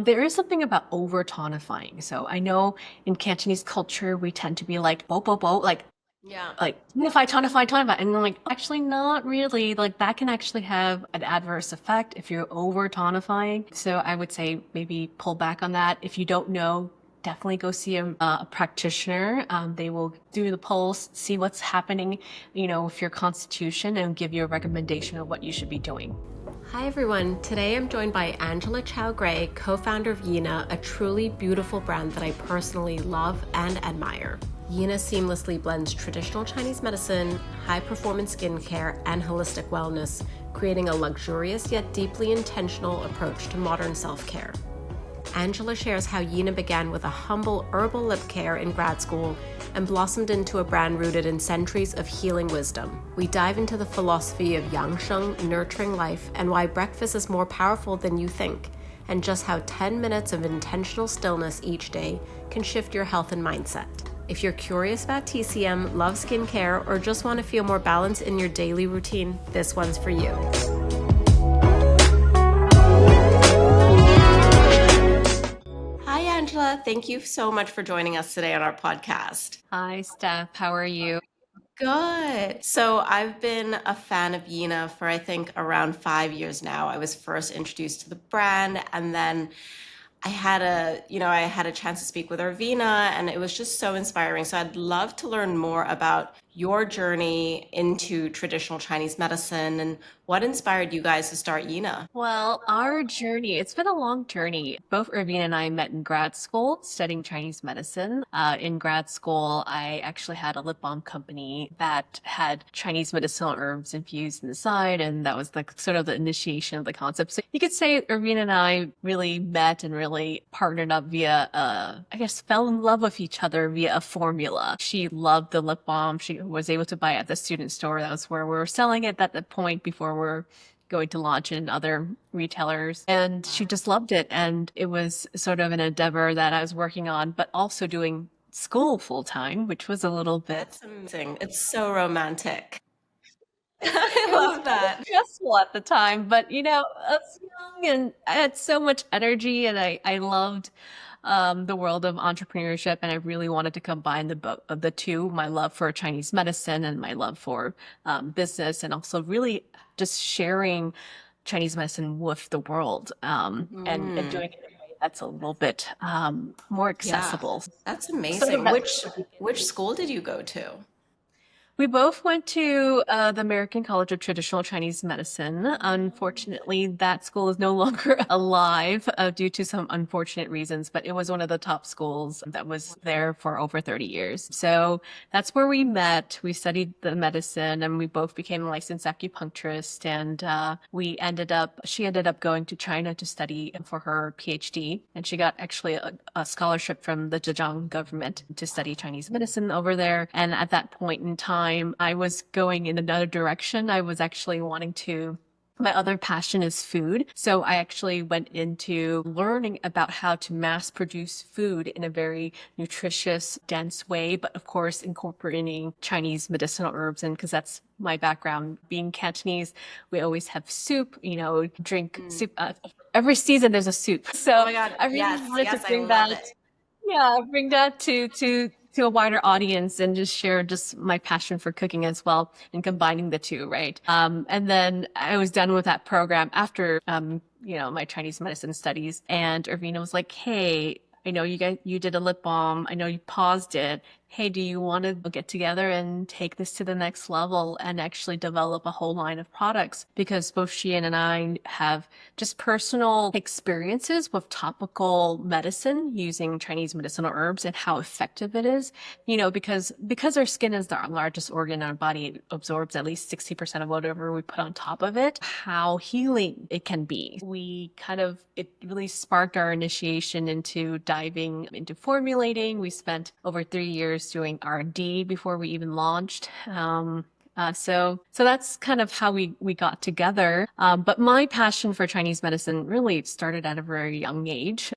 There is something about over tonifying. So I know in Cantonese culture, we tend to be like, bo, bo, bo, Yeah. like tonify, tonify, tonify. And I'm like, actually not really. Like that can actually have an adverse effect if you're over tonifying. So I would say maybe pull back on that. If you don't know, definitely go see a practitioner. They will do the pulse, see what's happening, with your constitution and give you a recommendation of what you should be doing. Hi everyone. Today I'm joined by Angela Chau Gray, co-founder of YINA, a truly beautiful brand that I personally love and admire. YINA seamlessly blends traditional Chinese medicine, high-performance skincare, and holistic wellness, creating a luxurious yet deeply intentional approach to modern self-care. Angela shares how YINA began with a humble herbal lip care in grad school and blossomed into a brand rooted in centuries of healing wisdom. We dive into the philosophy of yangsheng, nurturing life, and why breakfast is more powerful than you think, and just how 10 minutes of intentional stillness each day can shift your health and mindset. If you're curious about TCM, love skincare, or just want to feel more balance in your daily routine, this one's for you. Hi, Angela. Thank you so much for joining us today on our podcast. Hi, Steph. How are you? Good. So I've been a fan of YINA for I think around 5 years now. I was first introduced to the brand, and then I had a chance to speak with Arvina, and it was just so inspiring. So I'd love to learn more about your journey into traditional Chinese medicine and what inspired you guys to start YINA. Well, our journey, it's been a long journey. Both Irvine and I met in grad school studying Chinese medicine. In grad school, I actually had a lip balm company that had Chinese medicinal herbs infused inside, and that was like sort of the initiation of the concept. So you could say Irvine and I really met and really partnered up via, I guess, fell in love with each other via a formula. She loved the lip balm. She was able to buy it at the student store. That was where we were selling it at the point before we're going to launch in other retailers. And she just loved it. And it was sort of an endeavor that I was working on, but also doing school full time, which was a little bit, That's amazing. It's so romantic. it I was love kind of that. stressful at the time, but I was young and I had so much energy and I loved the world of entrepreneurship, and I really wanted to combine the two, my love for Chinese medicine and my love for business, and also really just sharing Chinese medicine with the world, and Mm, doing it in a way that's a little bit more yeah, accessible. that's Sort of amazing. that. Which school did you go to? We both went to the American College of Traditional Chinese Medicine. Unfortunately, that school is no longer alive due to some unfortunate reasons, but it was one of the top schools that was there for over 30 years. So that's where we met. We studied the medicine and we both became licensed acupuncturists. And she ended up going to China to study for her PhD. And she got actually a scholarship from the Zhejiang government to study Chinese medicine over there. And at that point in time, I was going in another direction. I was actually wanting to my other passion is food. So I actually went into learning about how to mass produce food in a very nutritious, dense way, but of course incorporating Chinese medicinal herbs. And because that's my background, being Cantonese, we always have soup, drink Mm. soup. Every season there's a soup. Oh So my God. I really Yes, wanted to yes, I bring love that, it. yeah, bring that to a wider audience and just share just my passion for cooking as well and combining the two, right? And then I was done with that program after my Chinese medicine studies, and Irvina was like, "Hey, I know you did a lip balm. I know you paused it. Hey, do you want to get together and take this to the next level and actually develop a whole line of products?" Because both she and I have just personal experiences with topical medicine using Chinese medicinal herbs and how effective it is. Because our skin is our largest organ in our body, it absorbs at least 60% of whatever we put on top of it, how healing it can be. It really sparked our initiation into diving into formulating. We spent over 3 years doing R&D before we even launched. So that's kind of how we got together. But my passion for Chinese medicine really started at a very young age.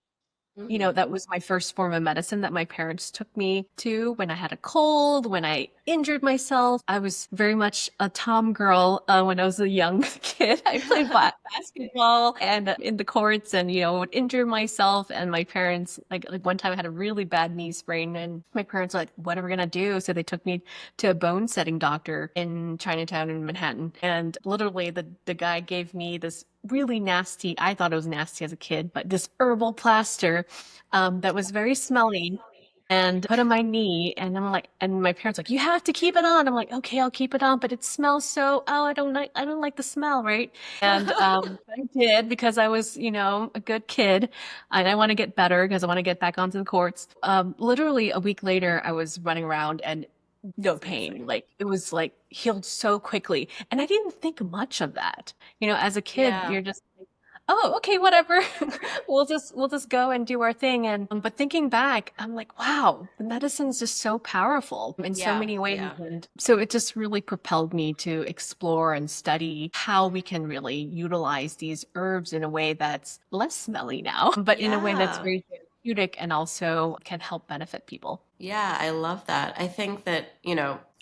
That was my first form of medicine that my parents took me to when I had a cold, when I injured myself. I was very much a tom girl when I was a young kid. I played basketball and in the courts and, would injure myself. And my parents, like one time I had a really bad knee sprain and my parents were like, what are we going to do? So they took me to a bone setting doctor in Chinatown in Manhattan. And literally the guy gave me this really nasty, I thought it was nasty as a kid, but this herbal plaster that was very smelly and put on my knee. And I'm like, and my parents like, you have to keep it on. I'm like, okay, I'll keep it on, but it smells so, I don't like the smell, right? And I did because I was, a good kid and I want to get better because I want to get back onto the courts. Literally a week later, I was running around and no pain. Like it was like healed so quickly. And I didn't think much of that. As a kid, Yeah. you're just like, oh, okay, whatever. we'll just go and do our thing. And but thinking back, I'm like, wow, the medicine's just so powerful in so Yeah. many ways. Yeah. And so it just really propelled me to explore and study how we can really utilize these herbs in a way that's less smelly now, but in a way that's Yeah. very therapeutic and also can help benefit people. Yeah, I love that. I think that,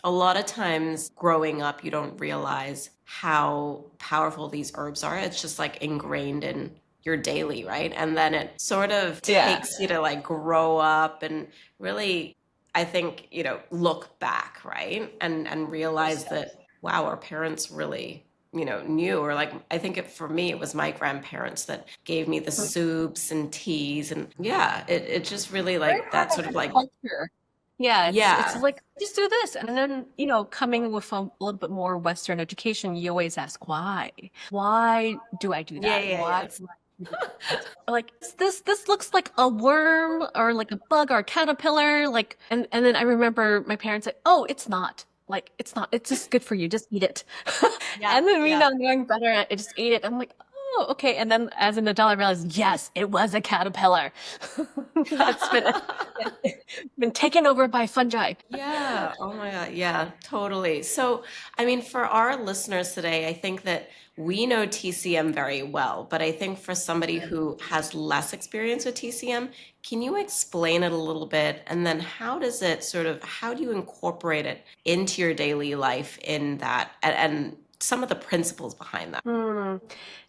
a lot of times growing up, you don't realize how powerful these herbs are. It's just like ingrained in your daily, right? And then it sort of Yeah. takes you to like grow up and really, I think, look back, right? And realize that, wow, our parents really, knew, or like, I think for me, it was my grandparents that gave me the soups and teas. And yeah, it just really Very like part that sort of of the like, culture. Yeah, it's yeah. like just do this, and then coming with a little bit more Western education, you always ask why. Why do I do Yeah, that? yeah, Why yeah. do I do that? Like this looks like a worm or like a bug or a caterpillar, like and then I remember my parents said, "Oh, it's not." Like it's not. It's just good for you. Just eat it. Yeah, And then me yeah. not knowing better, I just ate it. I'm like, oh, okay. And then as an adult, I realized, yes, it was a caterpillar. That's been taken over by fungi. Yeah. Oh my God. Yeah, totally. So, I mean, for our listeners today, I think that we know TCM very well, but I think for somebody who has less experience with TCM, can you explain it a little bit? And then how do you incorporate it into your daily life in that and some of the principles behind that? Hmm.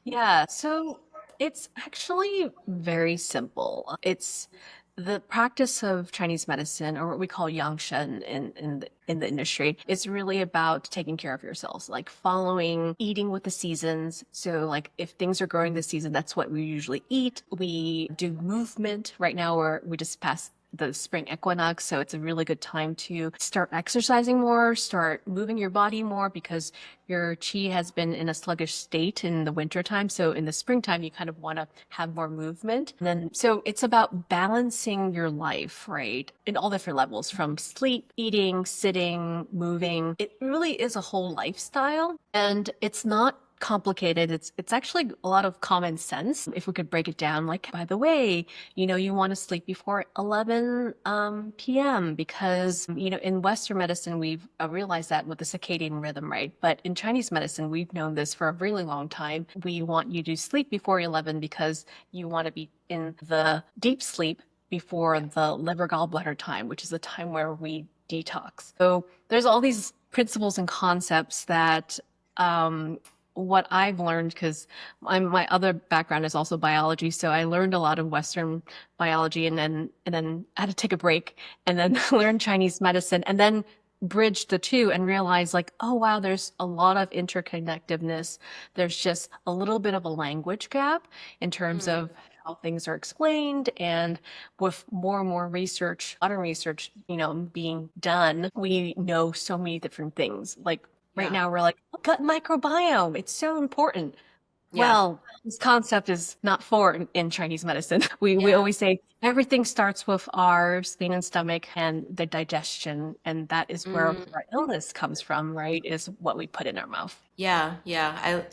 Yeah, so it's actually very simple. It's the practice of Chinese medicine, or what we call yangsheng in the industry. It's really about taking care of yourselves, like following, eating with the seasons. So, like if things are growing this season, that's what we usually eat. We do movement right now, where we just passed the spring equinox. So it's a really good time to start exercising more, start moving your body more because your chi has been in a sluggish state in the winter time. So in the springtime, you kind of want to have more movement. And then, so it's about balancing your life, right? In all different levels from sleep, eating, sitting, moving. It really is a whole lifestyle and it's not complicated. It's actually a lot of common sense. If we could break it down, like, by the way, you want to sleep before 11 p.m. because, in Western medicine, we've realized that with the circadian rhythm, right? But in Chinese medicine, we've known this for a really long time. We want you to sleep before 11 because you want to be in the deep sleep before the liver gallbladder time, which is the time where we detox. So there's all these principles and concepts that what I've learned, because my other background is also biology, so I learned a lot of Western biology, and then I had to take a break, and then learn Chinese medicine, and then bridge the two and realize, like, oh wow, there's a lot of interconnectedness. There's just a little bit of a language gap in terms Mm, of how things are explained, and with more and more research, modern research, being done, we know so many different things. Like right yeah. now, we're like, "Oh, gut microbiome, it's so important." Yeah. Well, this concept is not foreign in Chinese medicine. We Yeah. always say everything starts with our spleen and stomach and the digestion, and that is where Mm, our illness comes from, right? Is what we put in our mouth. yeah. Yeah.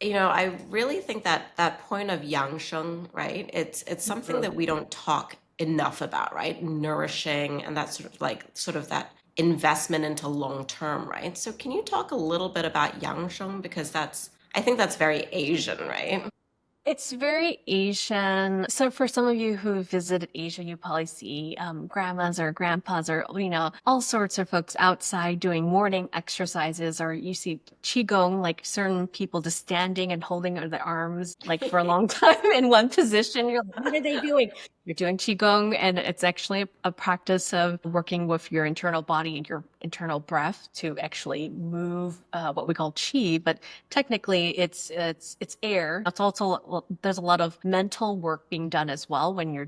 I really think that that point of yangsheng, right? It's something Mhm. that we don't talk enough about, right? Nourishing and that sort of that investment into long term, right? So can you talk a little bit about yangsheng because I think that's very Asian, right? It's very Asian. So for some of you who visited Asia, you probably see grandmas or grandpas or, all sorts of folks outside doing morning exercises, or you see qigong, like certain people just standing and holding their arms like for a long time in one position. You're like, what are they doing? You're doing qigong, and it's actually a practice of working with your internal body and your internal breath to actually move what we call qi, but technically it's air. It's also, there's a lot of mental work being done as well when you're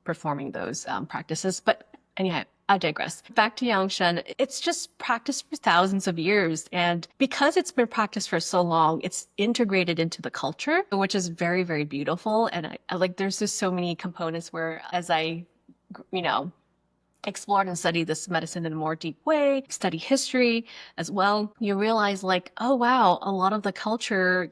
performing those practices. But anyhow, I digress. Back to yangsheng. It's just practiced for thousands of years. And because it's been practiced for so long, it's integrated into the culture, which is very, very beautiful. And I like, there's just so many components where as I, you know, explored and studied this medicine in a more deep way, study history as well, you realize like, oh wow, a lot of the culture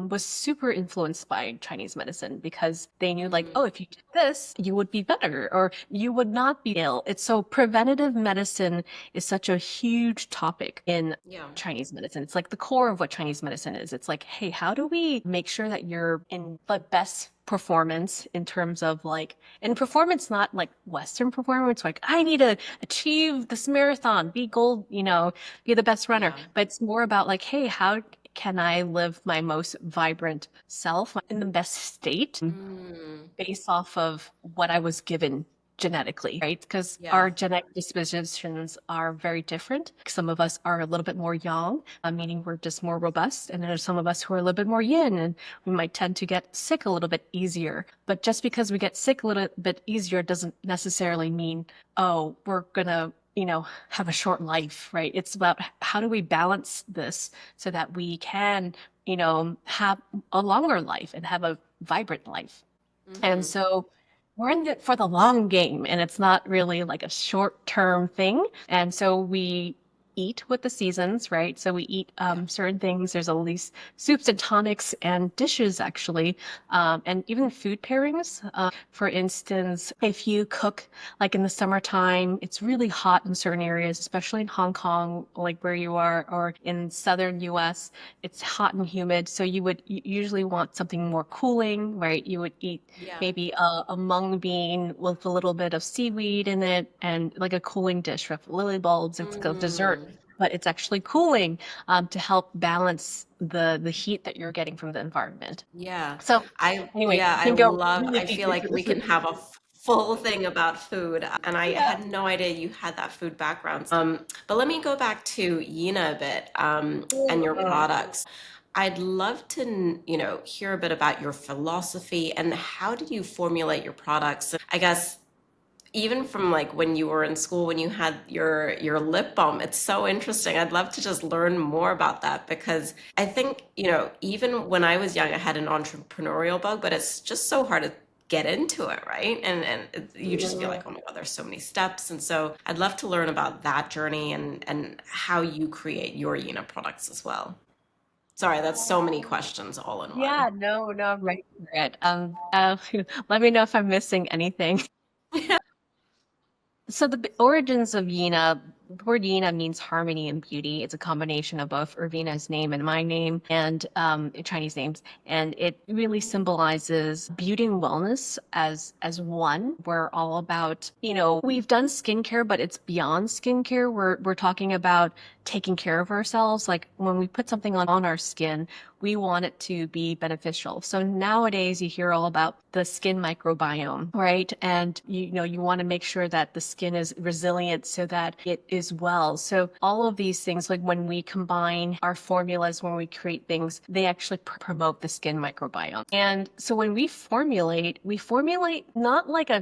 was super influenced by Chinese medicine because they knew like, oh, if you did this, you would be better or you would not be ill. It's so preventative medicine is such a huge topic in Chinese medicine. It's like the core of what Chinese medicine is. It's like, hey, how do we make sure that you're in the best performance in terms of like, and performance, not like Western performance, like I need to achieve this marathon, be gold, be the best runner. But it's more about like, hey, how can I live my most vibrant self in the best state based off of what I was given genetically, right? Because our genetic dispositions are very different. Some of us are a little bit more yang, meaning we're just more robust. And there's some of us who are a little bit more yin, and we might tend to get sick a little bit easier. But just because we get sick a little bit easier doesn't necessarily mean, oh, we're going to have a short life, right? It's about how do we balance this so that we can, have a longer life and have a vibrant life. And so we're in it for the long game, and it's not really like a short-term thing. And so we eat with the seasons, right? So we eat certain things. There's at least soups and tonics and dishes, actually, and even food pairings. For instance, if you cook like in the summertime, it's really hot in certain areas, especially in Hong Kong, like where you are, or in southern US, it's hot and humid. So you would usually want something more cooling, right? You would eat maybe a mung bean with a little bit of seaweed in it and like a cooling dish with lily bulbs. It's like a dessert, but it's actually cooling to help balance the heat that you're getting from the environment. Yeah. So anyway, I can go love, really I deep feel into like the we food. can have a full thing about food. And I Yeah. had no idea you had that food background. But let me go back to YINA a bit, and your products. I'd love to, hear a bit about your philosophy and how did you formulate your products? I guess even from like when you were in school when you had your lip balm, it's so interesting. I'd love to just learn more about that because I think, even when I was young I had an entrepreneurial bug, but it's just so hard to get into it, right? You just feel like, oh my god, there's so many steps. And so I'd love to learn about that journey and how you create your YINA products as well. Sorry, that's so many questions all in one. Yeah, no, I'm ready for it. Let me know if I'm missing anything. So the origins of Yina, the word Yina means harmony and beauty. It's a combination of both Irvina's name and my name and Chinese names. And it really symbolizes beauty and wellness as one. We're all about, we've done skincare, but it's beyond skincare. We're talking about taking care of ourselves. Like when we put something on our skin, we want it to be beneficial. So nowadays you hear all about the skin microbiome, right? And you want to make sure that the skin is resilient so that it is well. So all of these things, like when we combine our formulas, when we create things, they actually promote the skin microbiome. And so when we formulate not like a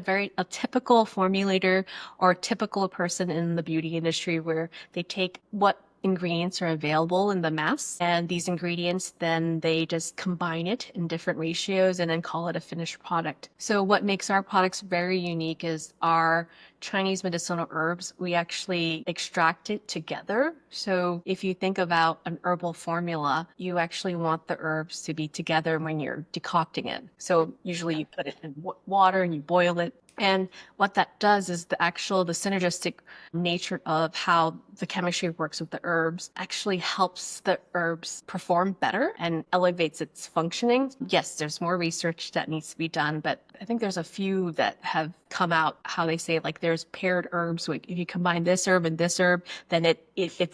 typical formulator or typical person in the beauty industry where they take what ingredients are available in the mass, and these ingredients then they just combine it in different ratios and then call it a finished product. So what makes our products very unique is our Chinese medicinal herbs, we actually extract it together. So if you think about an herbal formula, you actually want the herbs to be together when you're decocting it. So usually you put it in water and you boil it. And what that does is the synergistic nature of how the chemistry works with the herbs actually helps the herbs perform better and elevates its functioning. Yes, there's more research that needs to be done, but I think there's a few that have come out, how they say, like, there's paired herbs. So if you combine this herb and this herb, then it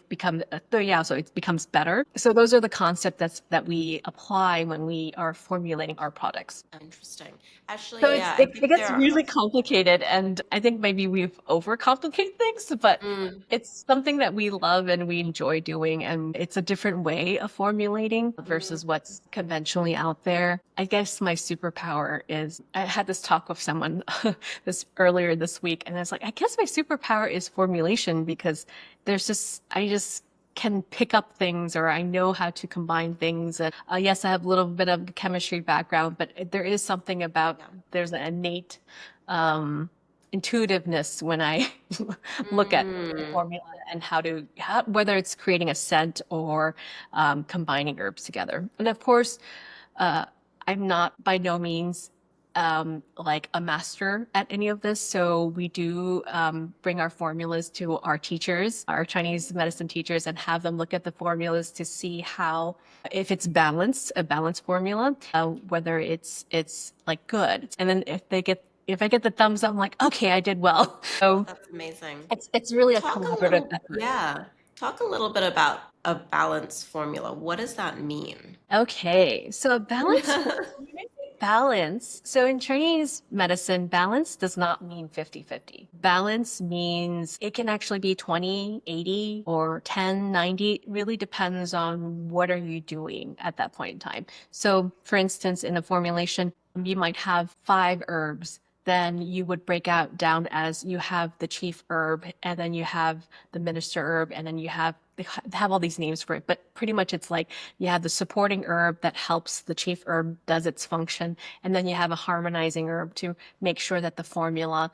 becomes, so it becomes better. So those are the concepts that we apply when we are formulating our products. Interesting. Actually, So yeah, I it think gets there are. really complicated, and I think maybe we've overcomplicated things, but Mm, it's something that we love and we enjoy doing, and it's a different way of formulating versus what's conventionally out there. I guess my superpower is, I had this talk with someone this earlier this week, and I was like, I guess my superpower is formulation, because I just can pick up things, or I know how to combine things. And yes, I have a little bit of chemistry background, but there is something about, there's an innate intuitiveness when I look at the mm, formula and whether it's creating a scent or combining herbs together. And of course, I'm not by no means like a master at any of this. So we do bring our formulas to our teachers, our Chinese medicine teachers, and have them look at the formulas to see if it's a balanced formula, whether it's like good. And then if I get the thumbs up, I'm like, okay, I did well. So that's amazing. it's really a Talk a collaborative little, effort. yeah, talk a little bit about a balance formula. What does that mean? Okay, so a balance. So in Chinese medicine, balance does not mean 50-50. Balance means it can actually be 20-80 or 10-90. It really depends on what are you doing at that point in time. So for instance, in a formulation, you might have 5 herbs. Then you would break out down as you have the chief herb, and then you have the minister herb, and then they have all these names for it, but pretty much it's like you have the supporting herb that helps the chief herb does its function, and then you have a harmonizing herb to make sure that the formula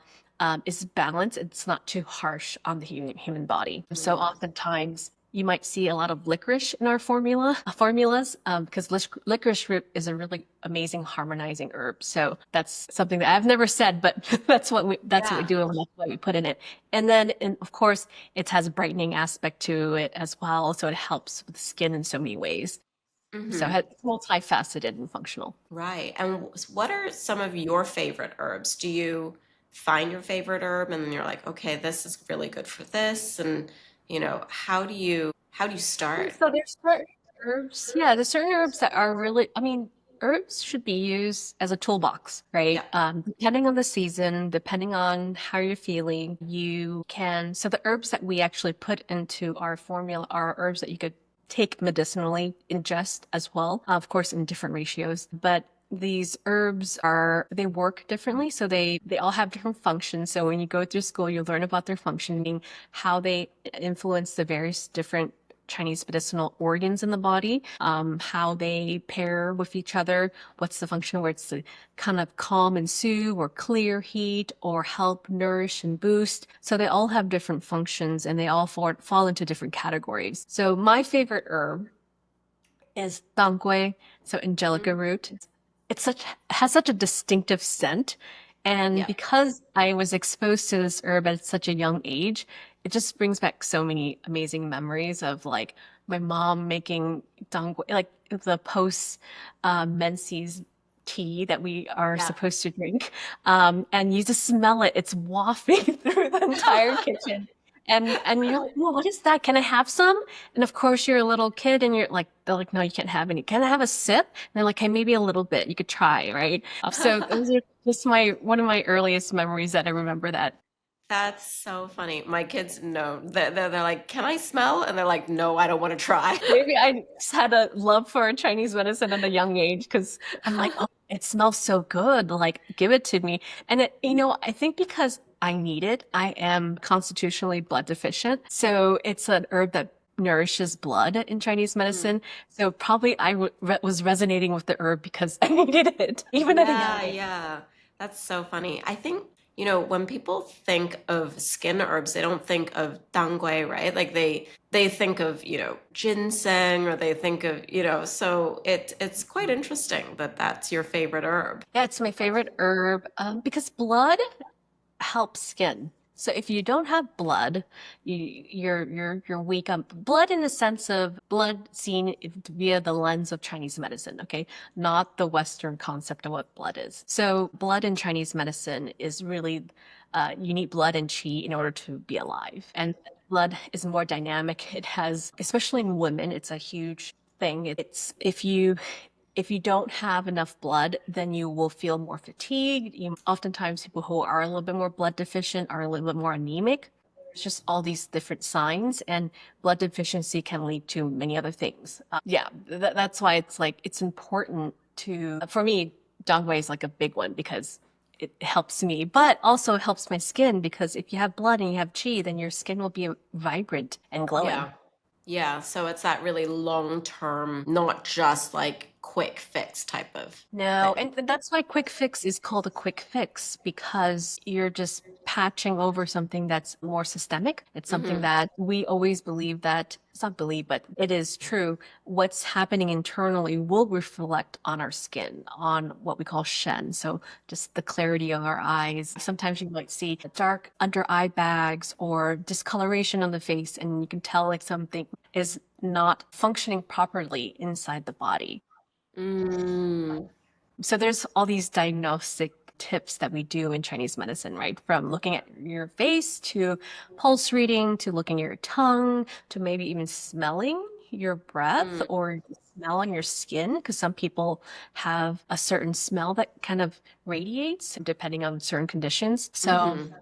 is balanced. It's not too harsh on the human body. So oftentimes you might see a lot of licorice in our formulas, because licorice root is a really amazing harmonizing herb. So that's something that I've never said, but that's what we Yeah. do, and that's what we put in it. And then, of course, it has a brightening aspect to it as well, so it helps with the skin in so many ways. So Hmm. it's multifaceted and functional. Right. And what are some of your favorite herbs? Do you find your favorite herb and then you're like, okay, this is really good for this? And, how do you start? So there's certain herbs, yeah, there's certain herbs that are really, I mean, herbs should be used as a toolbox, right? Yeah. Depending on the season, depending on how you're feeling, so the herbs that we actually put into our formula are herbs that you could take medicinally, ingest as well, of course, in different ratios. But these herbs they work differently. So they all have different functions. So when you go through school, you learn about their functioning, how they influence the various different Chinese medicinal organs in the body, how they pair with each other, what's the function where it's to kind of calm and soothe or clear heat or help nourish and boost. So they all have different functions, and they all fall into different categories. So my favorite herb is dangui, so angelica root. Has such a distinctive scent. And Yeah. because I was exposed to this herb at such a young age, it just brings back so many amazing memories of like my mom making dangui, like the post menses tea that we are Yeah. supposed to drink. And you just smell it. It's wafting through the entire kitchen. And you're like, well, what is that? Can I have some? And of course you're a little kid and they're like, no, you can't have any. Can I have a sip? And they're like, hey, maybe a little bit. You could try, right? So those are just one of my earliest memories that I remember that. That's so funny. My kids know. They're like, can I smell? And they're like, no, I don't want to try. Maybe I just had a love for Chinese medicine at a young age, because I'm like, oh, it smells so good. Like, give it to me. And I think because I need it, I am constitutionally blood deficient. So it's an herb that nourishes blood in Chinese Mm. medicine. So probably was resonating with the herb because I needed it, even at a young Yeah, age. yeah. That's so funny. I think, When people think of skin herbs, they don't think of dangui, right? Like they think of, ginseng, or they think of, so it's quite interesting that that's your favorite herb. Yeah, it's my favorite herb because blood helps skin. So if you don't have blood, you're weak on blood in the sense of blood seen via the lens of Chinese medicine, okay? Not the Western concept of what blood is. So blood in Chinese medicine is really you need blood and qi in order to be alive. And blood is more dynamic. It has, especially in women, it's a huge thing. It's if you don't have enough blood, then you will feel more fatigued. Oftentimes, people who are a little bit more blood deficient are a little bit more anemic. It's just all these different signs, and blood deficiency can lead to many other things. Yeah, that's why it's important to, for me, Dongwei is like a big one because it helps me, but also helps my skin because if you have blood and you have qi, then your skin will be vibrant and glowing. Yeah. Yeah, so it's that really long term, not just like quick fix type of No, thing. and that's why quick fix is called a quick fix because you're just patching over something that's more systemic. It's something Hmm. that we always believe that, it's not believe, but it is true. What's happening internally will reflect on our skin, on what we call shen. So just the clarity of our eyes. Sometimes you might see dark under eye bags or discoloration on the face, and you can tell like something is not functioning properly inside the body. Mm. So there's all these diagnostic tips that we do in Chinese medicine, right? From looking at your face to pulse reading to looking at your tongue to maybe even smelling your breath Mm. or smell on your skin, because some people have a certain smell that kind of radiates depending on certain conditions. So Hmm.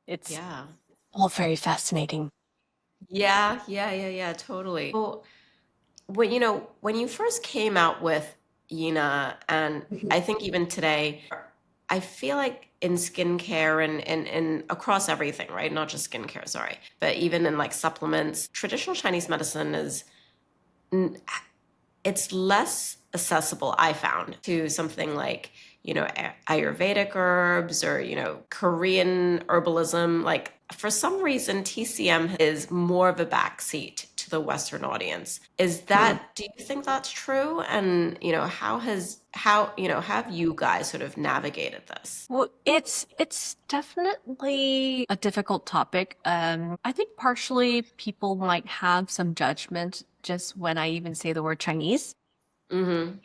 it's Yeah. all very fascinating. Yeah, yeah, yeah, yeah, totally. Well, when you first came out with YINA, and I think even today, I feel like in skincare and across everything, right? Not just skincare, sorry, but even in like supplements, traditional Chinese medicine is n- it's less accessible, I found, to something like, Ayurvedic herbs or, Korean herbalism. Like for some reason, TCM is more of a backseat to the Western audience. Do you think that's true? And, have you guys sort of navigated this? Well, it's definitely a difficult topic. I think partially people might have some judgment just when I even say the word Chinese. Mm-hmm.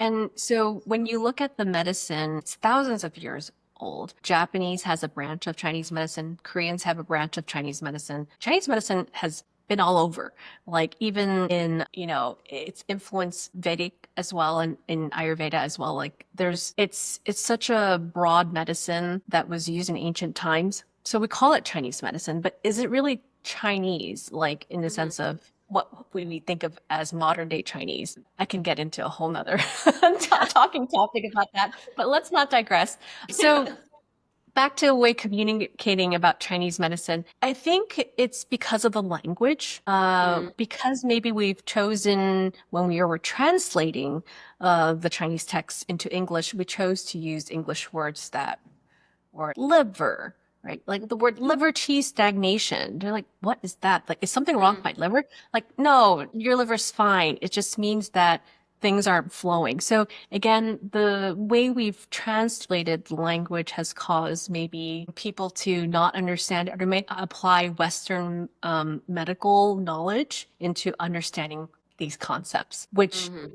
And so when you look at the medicine, it's thousands of years old. Japanese has a branch of Chinese medicine. Koreans have a branch of Chinese medicine. Chinese medicine has been all over. Like even in, it's influenced Vedic as well and in Ayurveda as well. Like it's such a broad medicine that was used in ancient times. So we call it Chinese medicine, but is it really Chinese, like in the Mm-hmm. sense of what we think of as modern day Chinese? I can get into a whole nother talking topic about that, but let's not digress. So back to the way communicating about Chinese medicine, I think it's because of the language, Mm-hmm. because maybe we've chosen when we were translating the Chinese text into English, we chose to use English words that or liver, right? Like the word liver cheese stagnation. They're like, what is that? Like, is something wrong with my liver? Like, no, your liver's fine. It just means that things aren't flowing. So again, the way we've translated the language has caused maybe people to not understand or may apply Western medical knowledge into understanding these concepts, which Mm-hmm.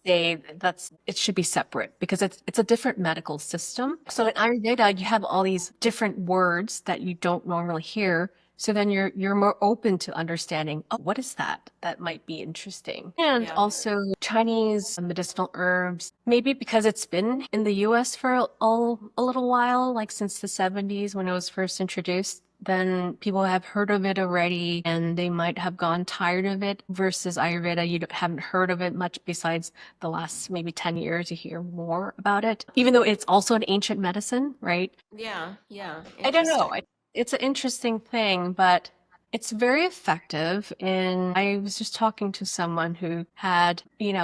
say that's it should be separate because it's a different medical system. So in Ayurveda, you have all these different words that you don't normally hear. So then you're more open to understanding, oh, what is that? That might be interesting. And Yeah. also Chinese medicinal herbs, maybe because it's been in the US for a little while, like since the 70s when it was first introduced, then people have heard of it already and they might have gone tired of it versus Ayurveda. Haven't heard of it much besides the last maybe 10 years. You hear more about it, even though it's also an ancient medicine, right? Yeah. Yeah. I don't know. Interesting. It's an interesting thing, but It's very effective. And I was just talking to someone who had,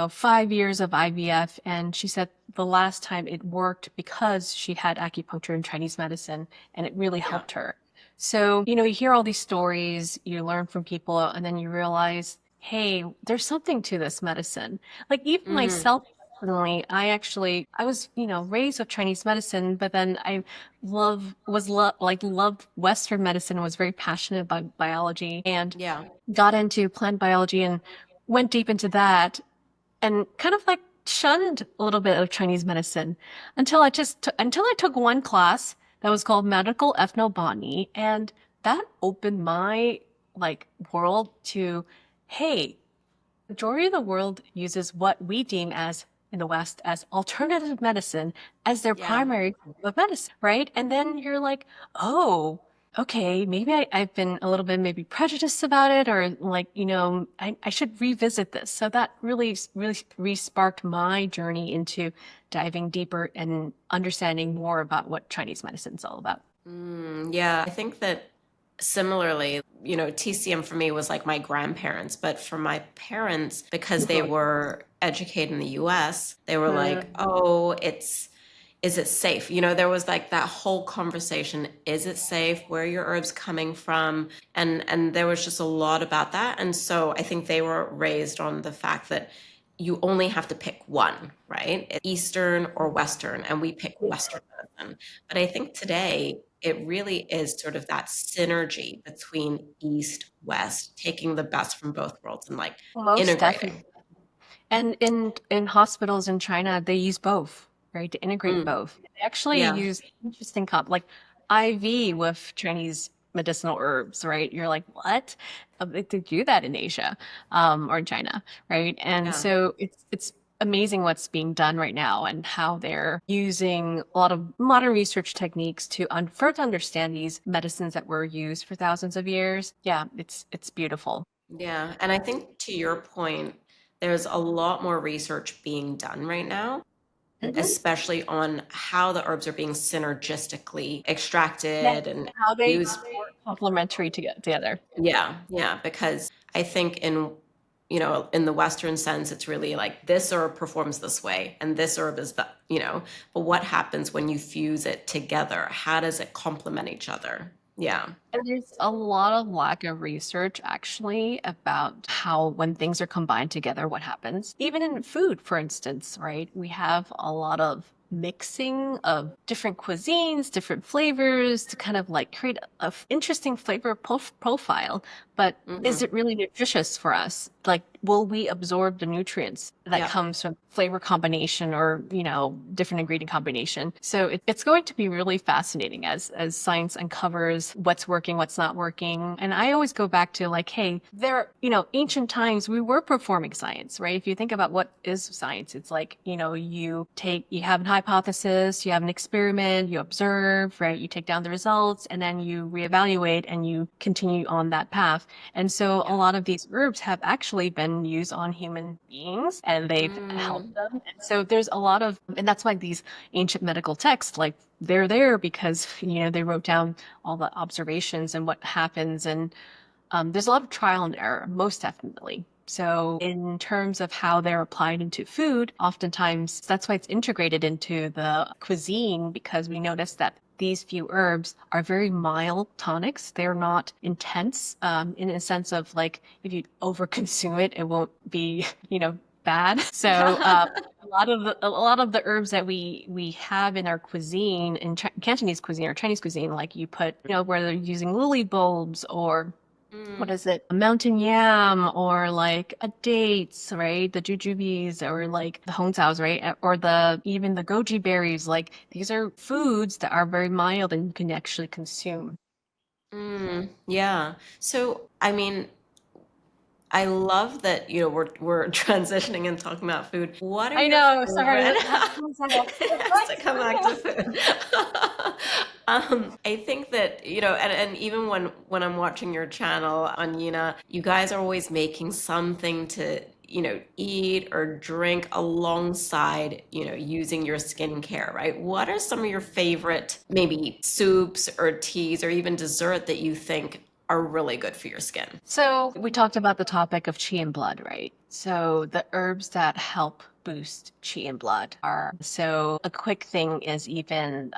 5 years of IVF, and she said the last time it worked because she had acupuncture and Chinese medicine, and it really Yeah. helped her. So, you hear all these stories, you learn from people, and then you realize, hey, there's something to this medicine. Like even Mm, myself, personally, I was, raised with Chinese medicine, but then I loved Western medicine, was very passionate about biology and yeah. got into plant biology and went deep into that and kind of like shunned a little bit of Chinese medicine until I took one class that was called medical ethnobotany, and that opened my like world to, hey, majority of the world uses what we deem as in the West as alternative medicine as their Yeah. primary form of medicine, right? And then you're like, oh, okay, maybe I've been a little bit maybe prejudiced about it, or like, I should revisit this. So that really re-sparked my journey into diving deeper and understanding more about what Chinese medicine is all about. Yeah, I think that similarly, TCM for me was like my grandparents, but for my parents, because they were educated in the US, they were like, Mhm. oh, is it safe? There was like that whole conversation, is it safe? Where are your herbs coming from? And there was just a lot about that. And so I think they were raised on the fact that you only have to pick one, right? It's Eastern or Western, and we pick Western medicine. But I think today it really is sort of that synergy between East, West, taking the best from both worlds and like Most integrating. definitely. And in hospitals in China, they use both, right? To integrate Mm, both. They actually yeah, use interesting like IV with Chinese medicinal herbs, right? You're like, what? They do that in Asia, or in China, right? And yeah. so it's amazing what's being done right now and how they're using a lot of modern research techniques to further understand these medicines that were used for thousands of years. Yeah, it's beautiful. Yeah, and I think to your point, there's a lot more research being done right now, Mhm. especially on how the herbs are being synergistically Yeah, extracted and how they used. work complementary together. Yeah, yeah, because I think in the Western sense, it's really like this herb performs this way and this herb is but what happens when you fuse it together? How does it complement each other? Yeah. And there's a lot of lack of research actually about how when things are combined together, what happens. Even in food, for instance, right? We have a lot of mixing of different cuisines, different flavors to kind of like create a interesting flavor profile. But is Hmm. it really nutritious for us? Like, will we absorb the nutrients that Yep. comes from flavor combination or, different ingredient combination? So it's going to be really fascinating as science uncovers what's working, what's not working. And I always go back to like, hey, ancient times we were performing science, right? If you think about what is science, it's like, you have an hypothesis, you have an experiment, you observe, right? You take down the results and then you reevaluate and you continue on that path. And so a Yeah. lot of these herbs have actually been used on human beings and they've helped Mm, them. And so there's a lot of, and that's why these ancient medical texts, like they're there because, they wrote down all the observations and what happens. And there's a lot of trial and error, most definitely. So in terms of how they're applied into food, oftentimes that's why it's integrated into the cuisine because we notice that these few herbs are very mild tonics. They're not intense in a sense of like if you overconsume it, it won't be, bad. So a lot of the herbs that we have in our cuisine, in Cantonese cuisine or Chinese cuisine, like you put, where they're using lily bulbs or what mm, is it? A mountain yam or like a dates, right? The jujubes or like the hongcaos, right? Or even the goji berries. Like these are foods that are very mild and you can actually consume. yeah. So, I mean, I love that, we're transitioning and talking about food. What are I your know. Sorry, favorite? that was It has to come back to food. I think that, and even when I'm watching your channel on YINA, you guys are always making something to, eat or drink alongside, using your skincare, right? What are some of your favorite maybe soups or teas or even dessert that you think are really good for your skin? So we talked about the topic of qi and blood, right? So the herbs that help boost qi and blood are, so a quick thing is even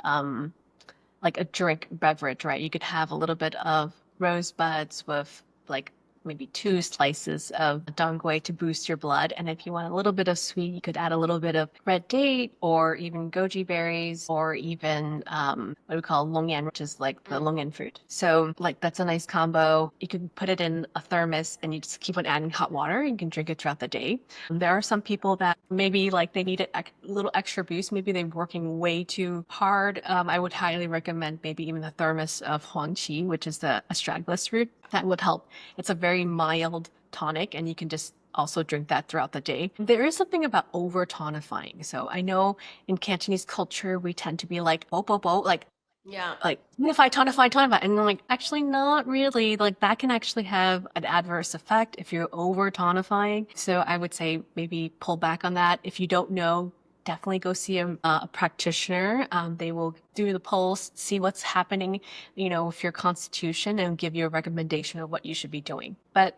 like a drink beverage, right? You could have a little bit of rosebuds with like maybe 2 slices of dongui to boost your blood. And if you want a little bit of sweet, you could add a little bit of red date or even goji berries or even what we call longyan, which is like the longyan fruit. So like that's a nice combo. You can put it in a thermos and you just keep on adding hot water. You can drink it throughout the day. There are some people that maybe like they need a little extra boost. Maybe they're working way too hard. I would highly recommend maybe even a thermos of huangqi, which is the astragalus root. That would help. It's a very mild tonic and you can just also drink that throughout the day. There is something about over tonifying. So I know in Cantonese culture, we tend to be like, bo, bo, bo, like tonify, tonify, tonify. And I'm like, actually not really. Like that can actually have an adverse effect if you're over tonifying. So I would say maybe pull back on that. If you don't know, definitely go see a practitioner. They will do the pulse, see what's happening, with your constitution and give you a recommendation of what you should be doing. But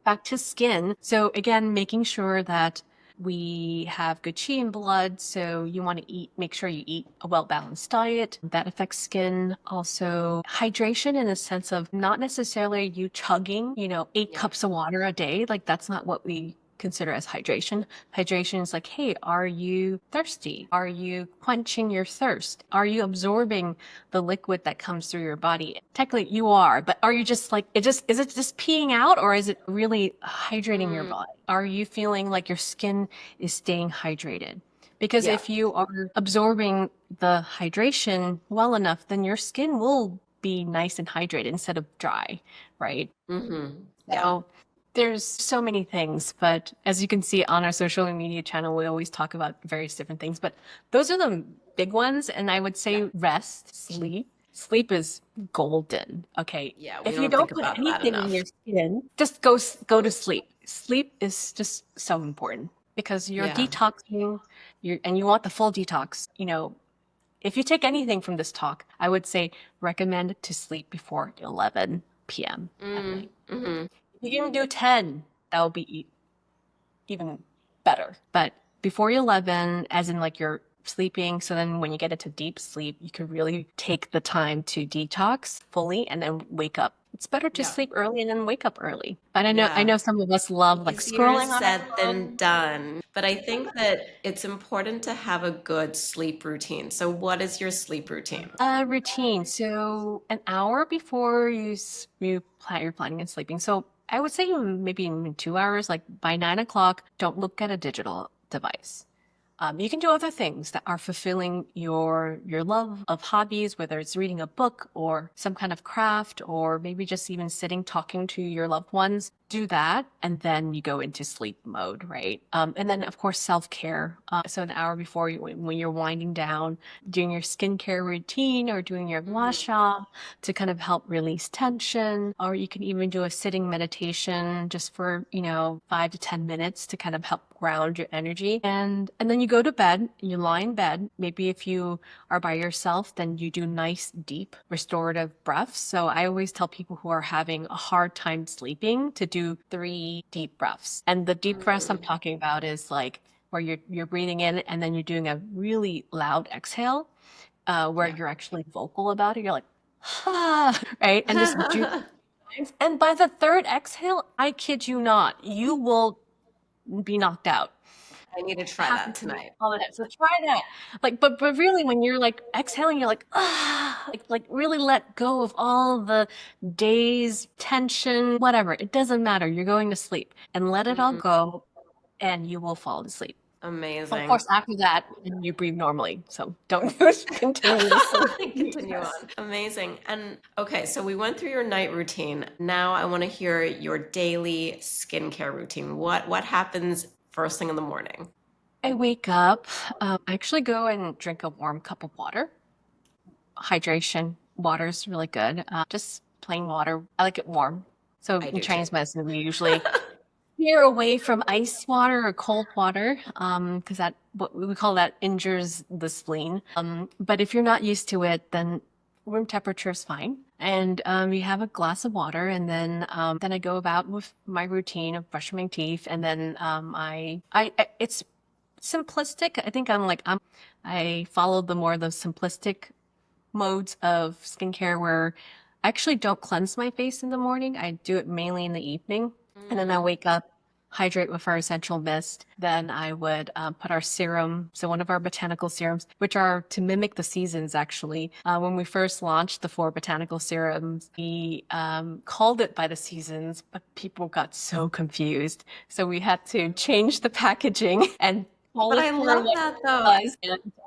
back to skin. So again, making sure that we have good qi in blood. So you want to make sure you eat a well-balanced diet. That affects skin. Also hydration in a sense of not necessarily you chugging, 8 cups of water a day. Like that's not what we consider as hydration. Hydration is like, hey, are you thirsty? Are you quenching your thirst? Are you absorbing the liquid that comes through your body? Technically you are, but are you just like, is it just peeing out or is it really hydrating your body? Are you feeling like your skin is staying hydrated? Because if you are absorbing the hydration well enough, then your skin will be nice and hydrated instead of dry, right? So there's so many things, but as you can see on our social media channel, we always talk about various different things, but those are the big ones. And I would say rest, sleep. Sleep is golden. Okay. Yeah. If you don't put anything in your skin, just go to sleep. Sleep is just so important because you're detoxing and you want the full detox. If you take anything from this talk, I would say recommend to sleep before 11 p.m. at night. If you can do 10, that will be even better. But before 11, as in like you're sleeping, so then when you get into deep sleep, you can really take the time to detox fully and then wake up. It's better to sleep early and then wake up early. But I know some of us love like scrolling on said than done. But I think that it's important to have a good sleep routine. So what is your sleep routine? Routine. So an hour before you're planning on sleeping. So I would say maybe in 2 hours, like by 9 o'clock, don't look at a digital device. You can do other things that are fulfilling your love of hobbies, whether it's reading a book or some kind of craft, or maybe just even sitting, talking to your loved ones. Do that, and then you go into sleep mode, right? And then, of course, self-care. So an hour before, when you're winding down, doing your skincare routine or doing your gua sha to kind of help release tension. Or you can even do a sitting meditation just for, 5 to 10 minutes to kind of help ground your energy. And then you go to bed, you lie in bed. Maybe if you are by yourself, then you do nice, deep, restorative breaths. So I always tell people who are having a hard time sleeping to do 3 deep breaths. And the deep breaths I'm talking about is like where you're breathing in and then you're doing a really loud exhale, where you're actually vocal about it. You're like, ah, right? And just do times. And by the third exhale, I kid you not, you will be knocked out. I need to try that tonight. All of that. So try that. Like, but really, when you're like exhaling, you're like, like really let go of all the day's tension, whatever. It doesn't matter. You're going to sleep and let it all go, and you will fall asleep. Amazing. Of course, after that, you breathe normally. So don't continue to sleep. Continue on. Amazing. And okay, so we went through your night routine. Now I want to hear your daily skincare routine. What happens first thing in the morning? I wake up, I actually go and drink a warm cup of water. Hydration, water is really good. Just plain water. I like it warm. So in Chinese medicine, we usually steer away from ice water or cold water, because what we call that injures the spleen. But if you're not used to it, then room temperature is fine. And you have a glass of water, and then I go about with my routine of brushing my teeth, and then it's simplistic. I think I follow the simplistic modes of skincare where I actually don't cleanse my face in the morning. I do it mainly in the evening. And then I wake up, hydrate with our essential mist. Then I would put our serum, so one of our botanical serums, which are to mimic the seasons actually. When we first launched the 4 botanical serums, we called it by the seasons, but people got so confused. So we had to change the packaging and call But it I for love what that it though. was.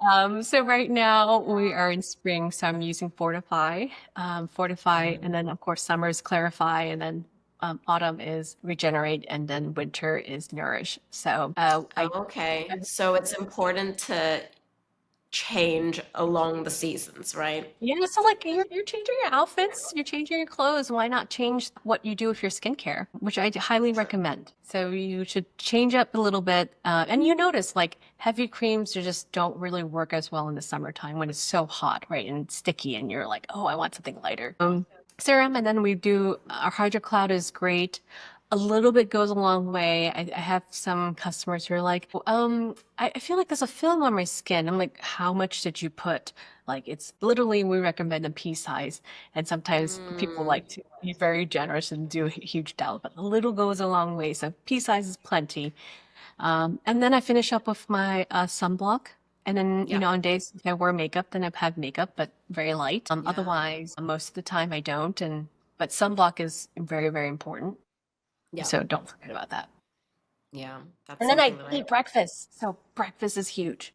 And so right now we are in spring, so I'm using Fortify, and then of course summer is Clarify, and then autumn is Regenerate, and then winter is Nourish. So Okay. So it's important to change along the seasons, right? yeah, so like you're changing your outfits, you're changing your clothes. Why not change what you do with your skincare, which I highly recommend. So you should change up a little bit. And you notice like heavy creams just don't really work as well in the summertime when it's so hot, right? And sticky, and you're like, oh, I want something lighter. Serum, and then we do our Hydro Cloud is great. A little bit goes a long way. I have some customers who are like, I feel like there's a film on my skin. I'm like, how much did you put? Like, it's literally, we recommend a pea size. And sometimes people like to be very generous and do a huge dollop, but a little goes a long way. So pea size is plenty. And then I finish up with my sunblock. And then, Yeah. on days if I wear makeup, then I've had makeup, but very light. Yeah. Otherwise, most of the time I don't. But sunblock is very, very important. Yeah. So don't forget about that. Yeah. That's And then I something that I eat breakfast. So breakfast is huge.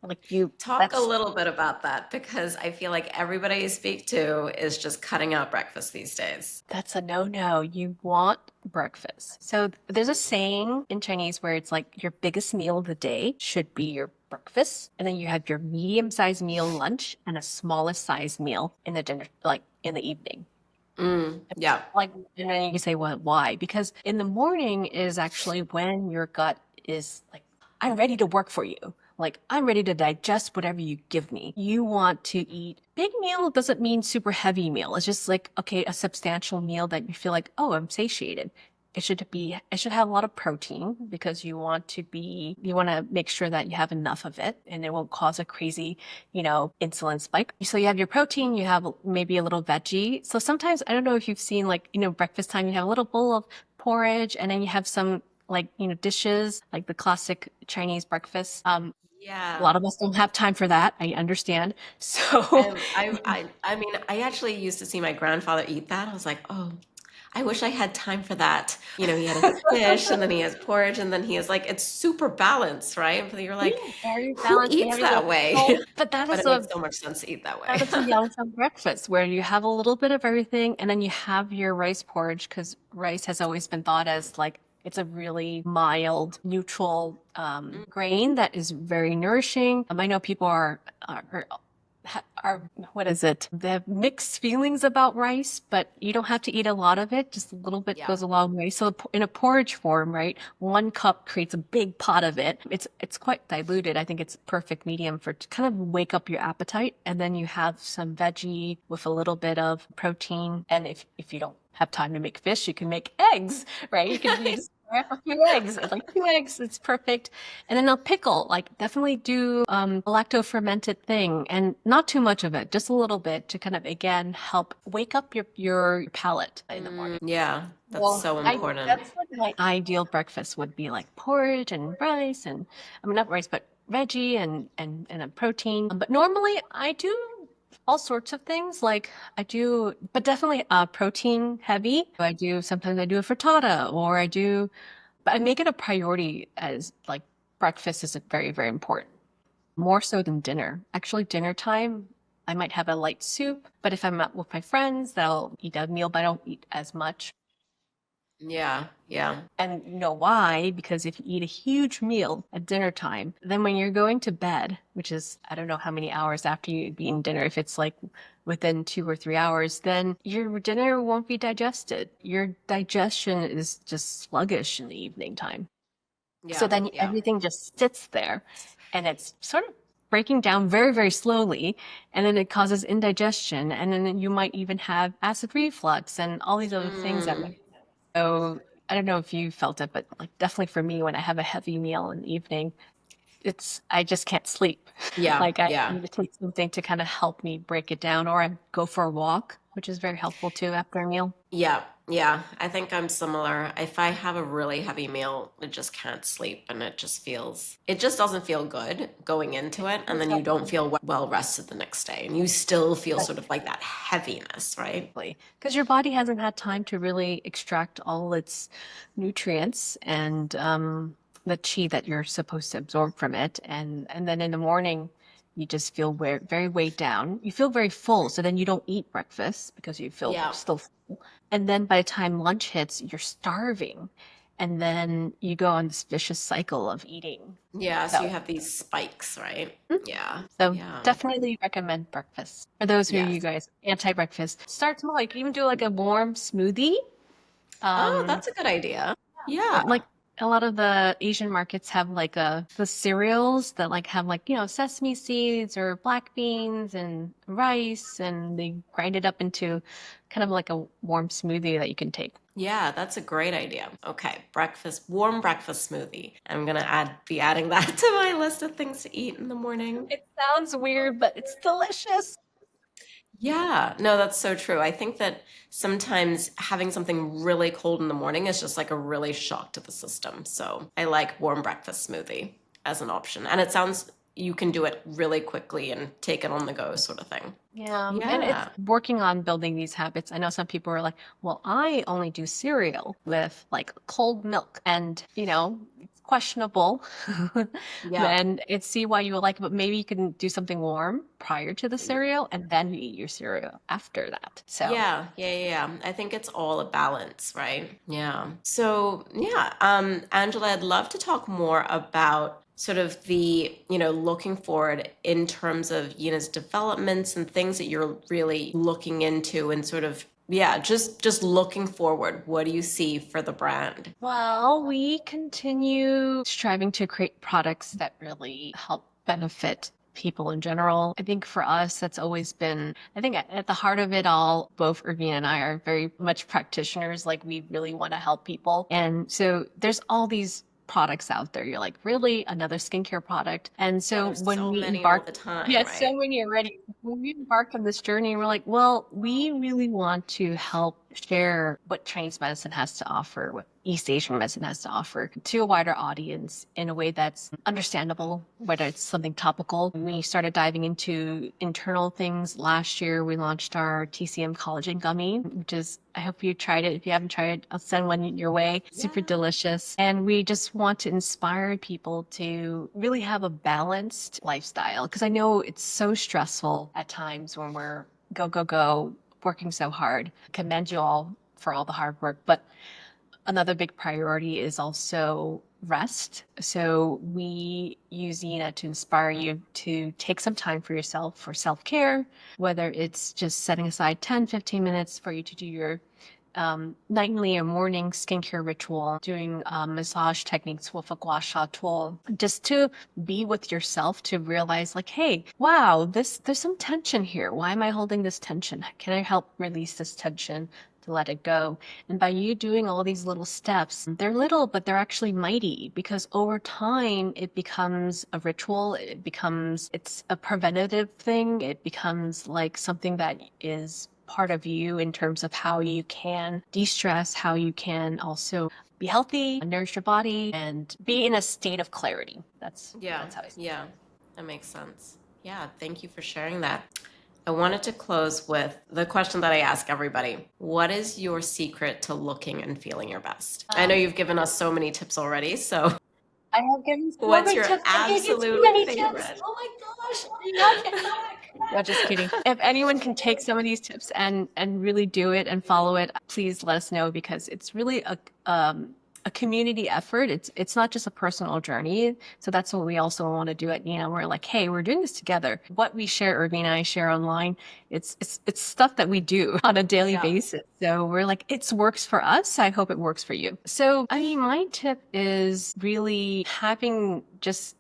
talk a little bit about that because I feel like everybody you speak to is just cutting out breakfast these days. That's a no-no. You want breakfast. So there's a saying in Chinese where it's like your biggest meal of the day should be your breakfast. And then you have your medium-sized meal lunch and a smallest size meal in the dinner, like in the evening. Yeah. Like, and then you can say, well, why? Because in the morning is actually when your gut is like, I'm ready to work for you. Like, I'm ready to digest whatever you give me. You want to eat. Big meal doesn't mean super heavy meal. It's just like, okay, a substantial meal that you feel like, oh, I'm satiated. It should have a lot of protein because you want to make sure that you have enough of it and it won't cause a crazy, insulin spike. So you have your protein, you have maybe a little veggie. So sometimes, I don't know if you've seen like, breakfast time, you have a little bowl of porridge and then you have some like, dishes, like the classic Chinese breakfast. A Yeah. lot of us don't have time for that. I understand. So I mean, I actually used to see my grandfather eat that. I was like, oh, I wish I had time for that. He had his fish and then he has porridge and then he has like, it's super balanced, right? But you're yeah, like, very who balanced. They eats have your that little way? pickle. But that But is it makes so much sense to eat that way. a yangsheng breakfast where you have a little bit of everything and then you have your rice porridge because rice has always been thought as like it's a really mild, neutral grain that is very nourishing. I know people are what is it? They have mixed feelings about rice, but you don't have to eat a lot of it. Just a little bit Yeah. goes a long way. So in a porridge form, right? 1 cup creates a big pot of it. It's quite diluted. I think it's perfect medium for to kind of wake up your appetite. And then you have some veggie with a little bit of protein. And if you don't have time to make fish, you can make eggs, right? You just wrap a few eggs. It's like 2 eggs. It's perfect. And then a pickle, like definitely do a lacto fermented thing and not too much of it, just a little bit to kind of again help wake up your palate in the morning. Yeah, that's Well, so important. that's what my ideal breakfast would be like porridge and rice and I mean not rice but veggie and a protein. But normally I do all sorts of things like I do, but definitely protein heavy. Sometimes I do a frittata or but I make it a priority as like breakfast is very, very important. More so than dinner. Actually, dinner time, I might have a light soup, but if I'm out with my friends, they'll eat a meal, but I don't eat as much. Yeah, yeah, And you know why? Because if you eat a huge meal at dinner time, then when you're going to bed, which is, I don't know how many hours after you've eaten dinner, if it's like within 2 or 3 hours, then your dinner won't be digested. Your digestion is just sluggish in the evening time. So yeah, then yeah. everything just sits there and it's sort of breaking down very, very slowly, and then it causes indigestion, and then you might even have acid reflux and all these other things that might. So I don't know if you felt it, but like definitely for me, when I have a heavy meal in the evening, I just can't sleep. Yeah, Like I yeah. need to take something to kind of help me break it down, or I go for a walk, which is very helpful too after a meal. Yeah, yeah. I think I'm similar. If I have a really heavy meal, I just can't sleep and it just doesn't feel good going into it. And then you don't feel well rested the next day and you still feel sort of like that heaviness, right? Because your body hasn't had time to really extract all its nutrients and the chi that you're supposed to absorb from it. And then in the morning, you just feel very weighed down. You feel very full. So then you don't eat breakfast because you feel Yeah. still full. And then by the time lunch hits, you're starving. And then you go on this vicious cycle of eating. Yeah, so you So, have these spikes, right? Yeah. so Yeah. definitely recommend breakfast. For those who you Yes. guys anti-breakfast, start small. Like even do like a warm smoothie. Oh, Um, that's a good idea. Yeah. like a lot of the Asian markets have like the cereals that like have like, sesame seeds or black beans and rice, and they grind it up into kind of like a warm smoothie that you can take. Yeah, that's a great idea. Okay, warm breakfast smoothie. I'm gonna be adding that to my list of things to eat in the morning. It sounds weird, but it's delicious. Yeah, no, that's so true. I think that sometimes having something really cold in the morning is just like a really shock to the system. So I like warm breakfast smoothie as an option. And it sounds you can do it really quickly and take it on the go sort of thing. Yeah, and it's Yeah. working on building these habits. I know some people are like, well, I only do cereal with like cold milk, and it's questionable. Yeah. Then it's see why you would like it, but maybe you can do something warm prior to the cereal, and then you eat your cereal after that. So Yeah. I think it's all a balance, right? Yeah. So, yeah, Angela, I'd love to talk more about sort of looking forward in terms of Yina's developments and things that you're really looking into and sort of, yeah, just looking forward. What do you see for the brand? well, we continue striving to create products that really help benefit people in general. I think for us, that's always been, I think at the heart of it all, both Irvine and I are very much practitioners. Like we really want to help people. And so there's all these products out there. You're like, really? Another skincare product? And Yeah, so there's when so we many all embark, the time, yeah, so right? many already. When we embarked on this journey, we're like, well, we really want to help share what Chinese medicine has to offer, what East Asian medicine has to offer to a wider audience in a way that's understandable, whether it's something topical. We started diving into internal things last year. We launched our TCM collagen gummy, which is, I hope you tried it. If you haven't tried it, I'll send one your way. Super Yeah. delicious. And we just want to inspire people to really have a balanced lifestyle, because I know it's so stressful at times when we're go, go, go, working so hard. Commend you all for all the hard work. But another big priority is also rest. So we use YINA to inspire you to take some time for yourself for self-care, whether it's just setting aside 10, 15 minutes for you to do your nightly or morning skincare ritual, doing massage techniques with a gua sha tool, just to be with yourself, to realize like, hey, wow, there's some tension here. Why am I holding this tension? Can I help release this tension? To let it go. And by you doing all these little steps, they're little, but they're actually mighty, because over time it becomes a ritual. It's a preventative thing. It becomes like something that is part of you in terms of how you can de-stress, how you can also be healthy, nourish your body, and be in a state of clarity. That's how I see it. Yeah, that makes sense. Yeah, thank you for sharing that. I wanted to close with the question that I ask everybody. What is your secret to looking and feeling your best? I know you've given us so many tips already, so I have given so what's many your tips. I gave you too absolute many tips. favorite? Oh my gosh. No, just kidding. If anyone can take some of these tips and really do it and follow it, please let us know, because it's really a community effort. It's not just a personal journey. So that's what we also want to do at YINA. We're like, hey, we're doing this together. What we share, Irvine and I share online, it's stuff that we do on a daily Yeah. basis. So we're like, it works for us. I hope it works for you. So I mean, my tip is really having just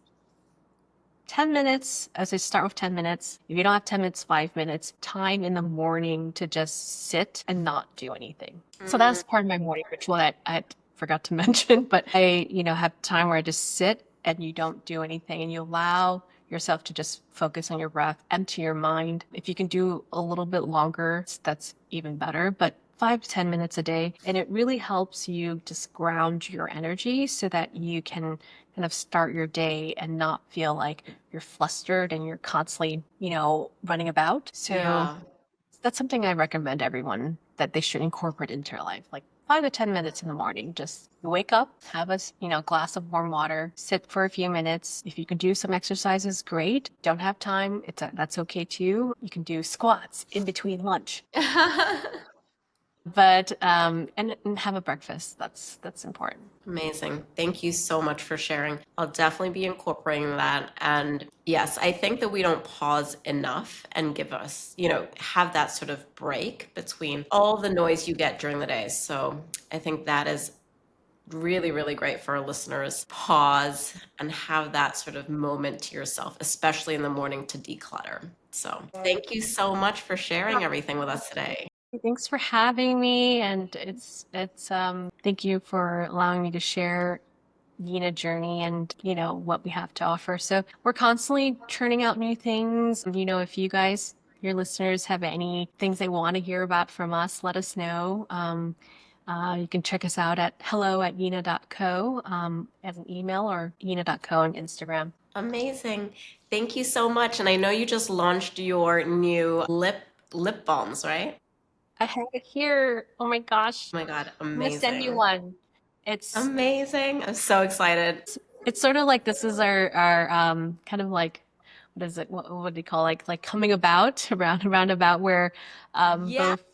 10 minutes, as I start with 10 minutes. If you don't have 10 minutes, 5 minutes, time in the morning to just sit and not do anything. So that's part of my morning ritual that I forgot to mention, but I, have time where I just sit and you don't do anything and you allow yourself to just focus on your breath, empty your mind. If you can do a little bit longer, that's even better, but 5 to 10 minutes a day. And it really helps you just ground your energy so that you can kind of start your day and not feel like you're flustered and you're constantly, running about. So Yeah. that's something I recommend everyone that they should incorporate into their life. Like 5 to 10 minutes in the morning, just wake up, have a glass of warm water, sit for a few minutes. If you can do some exercises, great. Don't have time, that's okay too. You can do squats in between lunch, but and have a breakfast. That's important. Amazing. Thank you so much for sharing. I'll definitely be incorporating that. And yes, I think that we don't pause enough and give us, have that sort of break between all the noise you get during the day. So I think that is really, really great for our listeners. Pause and have that sort of moment to yourself, especially in the morning, to declutter. So thank you so much for sharing everything with us today. Thanks for having me, and it's thank you for allowing me to share YINA journey and what we have to offer. So we're constantly churning out new things. If you guys, your listeners, have any things they want to hear about from us, let us know. You can check us out at hello@yina.co as an email, or yina.co on Instagram. Amazing. Thank you so much. And I know you just launched your new lip balms, right? I have it here. Oh my gosh. Oh my God, I'm gonna send you amazing. one. It's Amazing. I'm so excited. it's sort of like, this is our kind of like, what is it? What do you call, like coming about around about where Yeah. both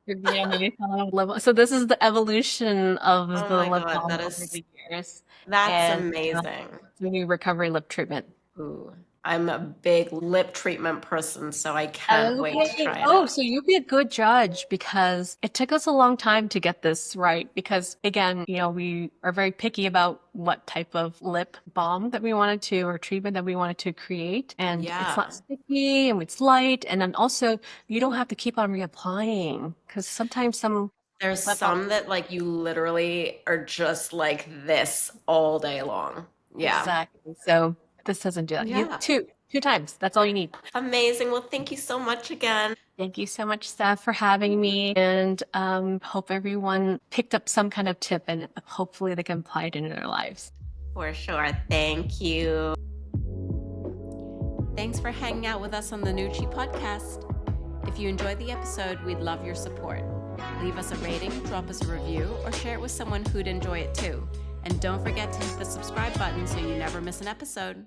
maybe call it lip. So this is the evolution of Oh the my lip God, balm over the years, that's and amazing. the new recovery lip treatment. Ooh, I'm a big lip treatment person, so I can't wait to Okay. try it Oh, out. so you'll be a good judge, because it took us a long time to get this right. Because again, we are very picky about what type of lip balm that we wanted to, or treatment that we wanted to create. And it's Yeah. not sticky and it's light. And then also you don't have to keep on reapplying, because sometimes some There's lip balm. some that like you literally are just like this all day long. Yeah. Exactly. So this doesn't do that. You Yeah. two times. That's all you need. Amazing. Well, thank you so much again. Thank you so much, Steph, for having me, and hope everyone picked up some kind of tip, and hopefully they can apply it in their lives. For sure. Thank you. Thanks for hanging out with us on the Nucci podcast. If you enjoyed the episode, we'd love your support. Leave us a rating, drop us a review, or share it with someone who'd enjoy it too. And don't forget to hit the subscribe button so you never miss an episode.